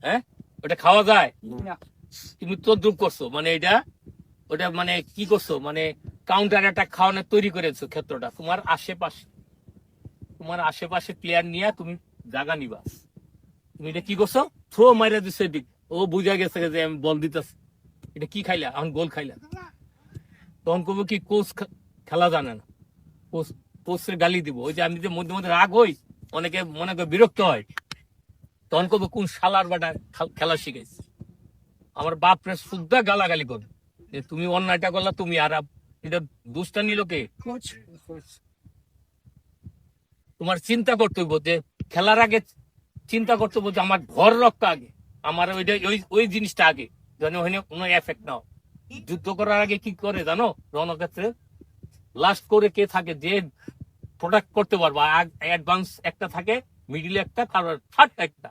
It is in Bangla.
হ্যাঁ, ওটা খাওয়া যায়? তুমি তদ্রুপ করছো, মানে এটা ওটা মানে কি করছো, মানে কাউন্টার অ্যাটাক খাওয়ানোর তৈরি করেছো ক্ষেত্রটা। তোমার আশেপাশে প্লেয়ার নিয়ে তুমি জায়গা নিবা। তুমি এটা কি করছো, থ্রো মাইরা দিছো এদিক, ও বুঝা গেছে যে আমি বল দিতেছি, এটা কি খাইলা, এখন গোল খাইলা। তখন কবো কি কোচ খেলা জানে না, কোচের গালি দিব। ওই যে আমি যে মধ্যে মধ্যে রাগ হই, অনেকে মনে করে বিরক্ত হয়, তখন কবো কোন শালার বাটা খেলা শিখাইছে। আমার বাপরে সুদ্ধা গালাগালি করবে যে তুমি অন্যায়টা করলা, তুমি আর এটা দোষটা নিল কে? তোমার চিন্তা করতে হইব যে খেলার আগে চিন্তা করতে হইব যে আমার ঘর রক্ষা আগে, আমার ওইটা ওই জিনিসটা আগে, যেন ওখানে কোনো এফেক্ট না হয়। যুদ্ধ করার আগে কি করে জানো রণক্ষেত্রে? লাস্ট করে কে থাকে, যে প্রোটেক্ট করতে পারবো। অ্যাডভান্স একটা থাকে, মিডিল একটা, তারপর থার্ড একটা।